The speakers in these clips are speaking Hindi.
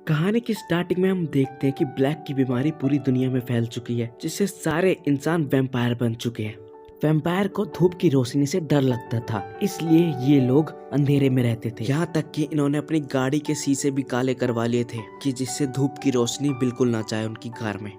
कहानी की स्टार्टिंग में हम देखते हैं कि ब्लैक की बीमारी पूरी दुनिया में फैल चुकी है, जिससे सारे इंसान वैम्पायर बन चुके हैं। वैम्पायर को धूप की रोशनी से डर लगता था, इसलिए ये लोग अंधेरे में रहते थे। यहाँ तक कि इन्होंने अपनी गाड़ी के शीशे भी काले करवा लिए थे कि जिससे धूप की रोशनी बिल्कुल ना जाए उनकी कार में।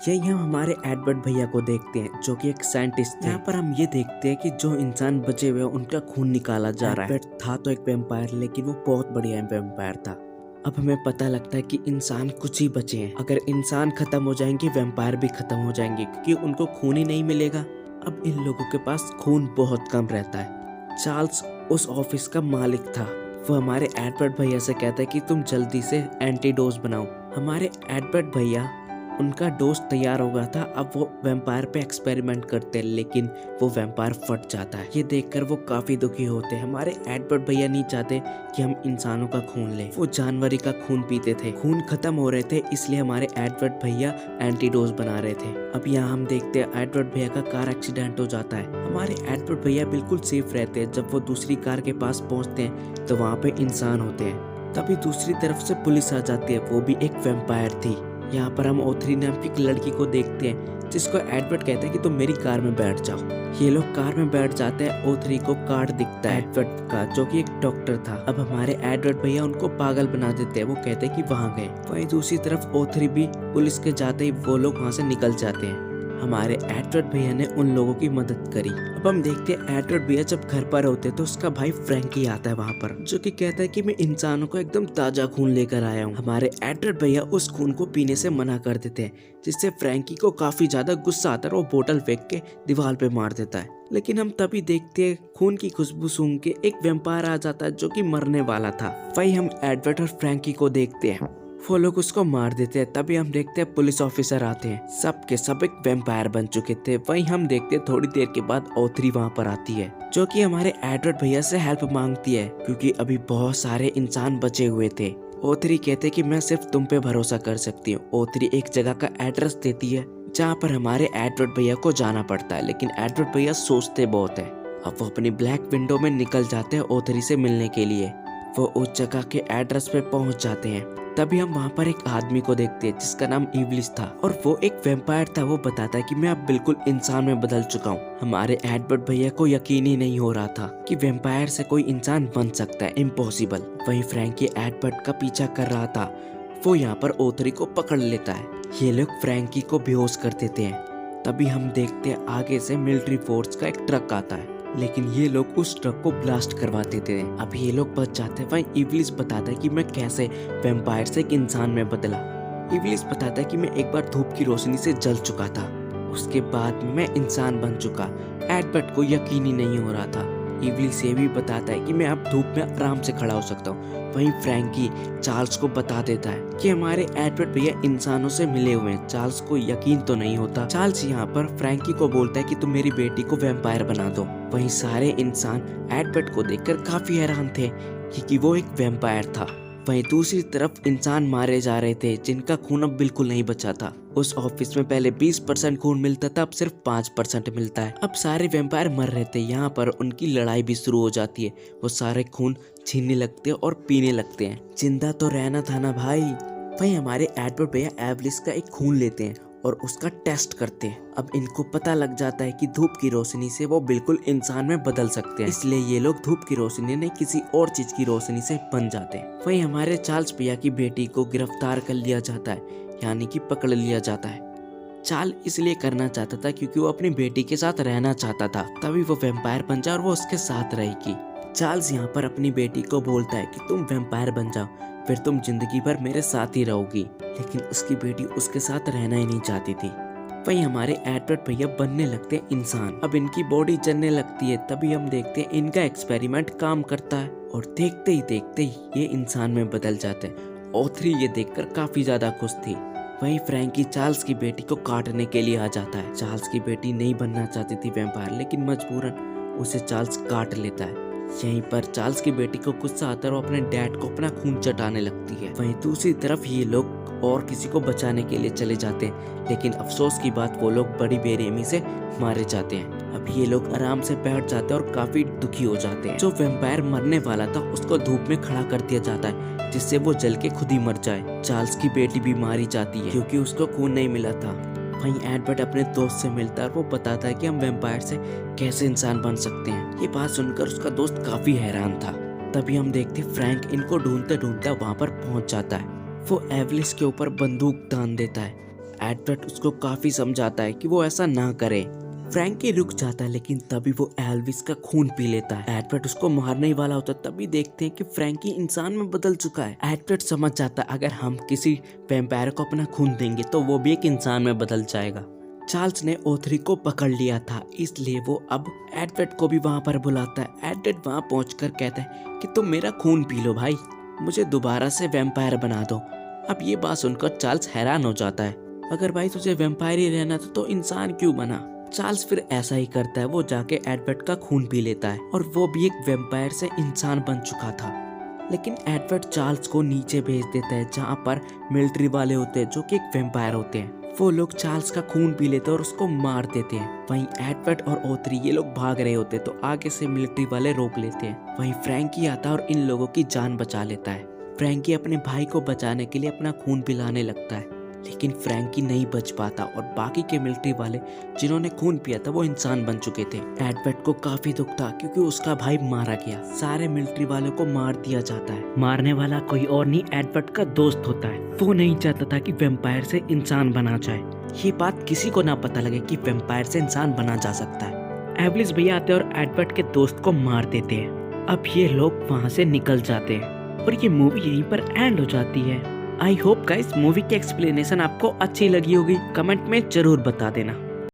यही हम हमारे एडवर्ड भैया को देखते हैं, जो कि एक साइंटिस्ट थे। यहाँ पर हम ये देखते हैं कि जो इंसान बचे हुए उनका खून निकाला जा रहा है। एडवर्ड था तो एक वैम्पायर, लेकिन वो बहुत बढ़िया वैम्पायर था। अब हमें पता लगता है कि इंसान कुछ ही बचे हैं। अगर इंसान खत्म हो जाएंगे, वैम्पायर भी खत्म हो जाएंगे, क्योंकि उनको खून ही नहीं मिलेगा। अब इन लोगों के पास खून बहुत कम रहता है। चार्ल्स उस ऑफिस का मालिक था। वो हमारे एडवर्ड भैया से कहता है कि तुम जल्दी से एंटीडोज बनाओ। हमारे एडवर्ड भैया उनका डोज तैयार हो गया था। अब वो वैम्पायर पे एक्सपेरिमेंट करते हैं, लेकिन वो वैम्पायर फट जाता है। ये देखकर वो काफी दुखी होते हैं। हमारे एडवर्ड भैया नहीं चाहते कि हम इंसानों का खून लें। वो जानवरी का खून पीते थे। खून खत्म हो रहे थे, इसलिए हमारे एडवर्ड भैया एंटीडोज बना रहे थे। अब यहाँ हम देखते हैं एडवर्ड भैया का कार एक्सीडेंट हो जाता है। हमारे एडवर्ड भैया बिल्कुल सेफ रहते हैं। जब वो दूसरी कार के पास पहुँचते हैं तो वहाँ पे इंसान होते हैं। तभी दूसरी तरफ से पुलिस आ जाती है, वो भी एक वैम्पायर थी। यहाँ पर हम ओथरी नाम की एक लड़की को देखते हैं, जिसको एडवर्ड कहता है कि तुम मेरी कार में बैठ जाओ। ये लोग कार में बैठ जाते हैं। ओथरी को कार्ड दिखता है एडवर्ड का, जो कि एक डॉक्टर था। अब हमारे एडवर्ड भैया उनको पागल बना देते हैं। वो कहते हैं कि वहाँ गए। वहीं दूसरी तरफ ओथरी भी पुलिस के जाते ही वो लोग वहाँ से निकल जाते हैं। हमारे एडवर्ड भैया ने उन लोगों की मदद करी। अब हम देखते हैं एडवर्ड भैया जब घर पर होते तो उसका भाई फ्रैंकी आता है वहाँ पर, जो कि कहता है कि मैं इंसानों को एकदम ताजा खून लेकर आया हूँ। हमारे एडवर्ड भैया उस खून को पीने से मना कर देते हैं, जिससे फ्रैंकी को काफी ज्यादा गुस्सा आता है और वो बोतल फेंक के दीवार पे मार देता है। लेकिन हम तभी देखते हैं खून की खुशबू सूंघ के एक वैम्पायर आ जाता है, जो कि मरने वाला था। वही हम एडवर्ड और फ्रैंकी को देखते हैं, वो लोग उसको मार देते हैं। तभी हम देखते हैं पुलिस ऑफिसर आते हैं। सब के सब एक वैम्पायर बन चुके थे। वहीं हम देखते हैं थोड़ी देर के बाद ओथरी वहाँ पर आती है, जो कि हमारे एडवर्ड भैया से हेल्प मांगती है, क्योंकि अभी बहुत सारे इंसान बचे हुए थे। ओथरी कहते कि मैं सिर्फ तुम पे भरोसा कर सकती हूँ। ओथरी एक जगह का एड्रेस देती है, जहाँ पर हमारे एडवर्ड भैया को जाना पड़ता है, लेकिन एडवर्ड भैया सोचते बहुत है। अब वो अपनी ब्लैक विंडो में निकल जाते हैं ओथरी से मिलने के लिए। वो उस जगह के एड्रेस पे पहुंच जाते हैं। तभी हम वहाँ पर एक आदमी को देखते हैं, जिसका नाम इवलिस था, और वो एक वैम्पायर था। वो बताता है कि मैं अब बिल्कुल इंसान में बदल चुका हूँ। हमारे एडवर्ड भैया को यकीन ही नहीं हो रहा था कि वैम्पायर से कोई इंसान बन सकता है, इम्पॉसिबल। वहीं फ्रैंकी एडवर्ड का पीछा कर रहा था। वो यहाँ पर ओथरी को पकड़ लेता है। ये लोग फ्रैंकी को बेहोश कर देते हैं। तभी हम देखते हैं आगे से मिलिट्री फोर्स का एक ट्रक आता है, लेकिन ये लोग उस ट्रक को ब्लास्ट करवा देते हैं। अब ये लोग बच जाते हैं। वहीं इवलिस बताता है कि मैं कैसे वैम्पायर से एक इंसान में बदला। इवलिस बताता है कि मैं एक बार धूप की रोशनी से जल चुका था, उसके बाद मैं इंसान बन चुका। एडवर्ड को यकीन ही नहीं हो रहा था। इवलिस ये भी बताता है कि मैं अब धूप में आराम से खड़ा हो सकता हूँ। वहीं फ्रैंकी चार्ल्स को बता देता है कि हमारे एडवर्ड भैया इंसानों से मिले हुए हैं। चार्ल्स को यकीन तो नहीं होता। चार्ल्स यहाँ पर फ्रैंकी को बोलता है कि तुम मेरी बेटी को वैम्पायर बना दो। वहीं सारे इंसान एडवर्ड को देखकर काफी हैरान थे, क्योंकि वो एक वैम्पायर था। वहीं दूसरी तरफ इंसान मारे जा रहे थे, जिनका खून अब बिल्कुल नहीं बचा था। उस ऑफिस में पहले 20% खून मिलता था, अब सिर्फ 5% मिलता है। अब सारे वैम्पायर मर रहे थे। यहाँ पर उनकी लड़ाई भी शुरू हो जाती है। वो सारे खून छीनने लगते हैं और पीने लगते हैं। जिंदा तो रहना था ना भाई। वहीं हमारे एडवर्ड भैया एवलिस का एक खून लेते हैं और उसका टेस्ट करते हैं। अब इनको पता लग जाता है कि धूप की रोशनी से वो बिल्कुल इंसान में बदल सकते हैं, इसलिए ये लोग धूप की रोशनी नहीं किसी और चीज की रोशनी से बन जाते हैं। वहीं हमारे चार्ल्स भैया की बेटी को गिरफ्तार कर लिया जाता है, यानी कि पकड़ लिया जाता है। चार्ल इसलिए करना चाहता था क्योंकि वो अपनी बेटी के साथ रहना चाहता था, तभी वो वैम्पायर बन जाए और वो उसके साथ रहेगी। चार्ल्स यहाँ पर अपनी बेटी को बोलता है कि तुम वैम्पायर बन जाओ, फिर तुम जिंदगी भर मेरे साथ ही रहोगी। लेकिन उसकी बेटी उसके साथ रहना ही नहीं चाहती थी। वहीं हमारे एडवर्ड भैया बनने लगते हैं इंसान। अब इनकी बॉडी जलने लगती है। तभी हम देखते हैं इनका एक्सपेरिमेंट काम करता है, और देखते ही देखते ही ये इंसान में बदल जाते हैं। ओथरी ये देखकर काफी ज्यादा खुश थी। वहीं फ्रैंकी चार्ल्स की बेटी को काटने के लिए आ जाता है। चार्ल्स की बेटी नहीं बनना चाहती थी वैम्पायर, लेकिन मजबूरन उसे चार्ल्स काट लेता है। यहीं पर चार्ल्स की बेटी को गुस्सा आता है और अपने डैड को अपना खून चटाने लगती है। वहीं दूसरी तरफ ये लोग और किसी को बचाने के लिए चले जाते हैं, लेकिन अफसोस की बात वो लोग बड़ी बेरहमी से मारे जाते हैं। अब ये लोग आराम से बैठ जाते हैं और काफी दुखी हो जाते हैं। जो वैम्पायर मरने वाला था उसको धूप में खड़ा कर दिया जाता है, जिससे वो जल के खुद ही मर जाए। चार्ल्स की बेटी भी मारी जाती है क्योंकि उसको खून नहीं मिला था। वहीं एडवर्ड अपने दोस्त से मिलता है और वो बताता है कि हम वैम्पायर से कैसे इंसान बन सकते हैं। ये बात सुनकर उसका दोस्त काफी हैरान था। तभी हम देखते फ्रैंक इनको ढूंढते ढूंढते वहां पर पहुंच जाता है। वो एवलिस के ऊपर बंदूक तान देता है। एडवर्ड उसको काफी समझाता है कि वो ऐसा ना करे। फ्रैंकी रुक जाता है लेकिन तभी वो एल्विस का खून पी लेता है। एडवर्ड उसको मारने ही वाला होता है, तभी देखते हैं कि फ्रैंकी इंसान में बदल चुका है। एडवर्ड समझ जाता है अगर हम किसी वैम्पायर को अपना खून देंगे तो वो भी एक इंसान में बदल जाएगा। चार्ल्स ने O3 को पकड़ लिया था, इसलिए वो अब एडवर्ड को भी वहाँ पर बुलाता है। एडवर्ड वहाँ पहुंचकर कहता है कि तुम मेरा खून पी लो भाई, मुझे दोबारा से वैम्पायर बना दो। अब ये बात सुनकर चार्ल्स हैरान हो जाता है, अगर भाई तुझे वैम्पायर ही रहना था तो इंसान क्यों बना। चार्ल्स फिर ऐसा ही करता है, वो जाके एडवर्ड का खून पी लेता है और वो भी एक वैम्पायर से इंसान बन चुका था। लेकिन एडवर्ड चार्ल्स को नीचे भेज देता है जहाँ पर मिलिट्री वाले होते हैं जो कि एक वैम्पायर होते हैं। वो लोग चार्ल्स का खून पी लेते हैं और उसको मार देते हैं। वहीं एडवर्ड और O3 ये लोग भाग रहे होते तो आगे से मिलिट्री वाले रोक लेते हैं। वहीं फ्रैंकी आता है और इन लोगों की जान बचा लेता है। फ्रैंकी अपने भाई को बचाने के लिए अपना खून पिलाने लगता है, लेकिन फ्रैंकी नहीं बच पाता और बाकी के मिलिट्री वाले जिन्होंने खून पिया था वो इंसान बन चुके थे। एडवर्ड को काफी दुख था क्योंकि उसका भाई मारा गया। सारे मिलिट्री वालों को मार दिया जाता है। मारने वाला कोई और नहीं, एडवर्ड का दोस्त होता है। वो नहीं चाहता था कि वैम्पायर से इंसान बना जाए। ये बात किसी को ना पता लगे कि वैम्पायर से इंसान बना जा सकता है। एवलिस भैया आते और एडवर्ड के दोस्त को मार देते हैं। अब ये लोग वहाँ से निकल जाते हैं और ये मूवी यहीं पर एंड हो जाती है। आई होप गाइस मूवी की एक्सप्लेनेशन आपको अच्छी लगी होगी। कमेंट में जरूर बता देना।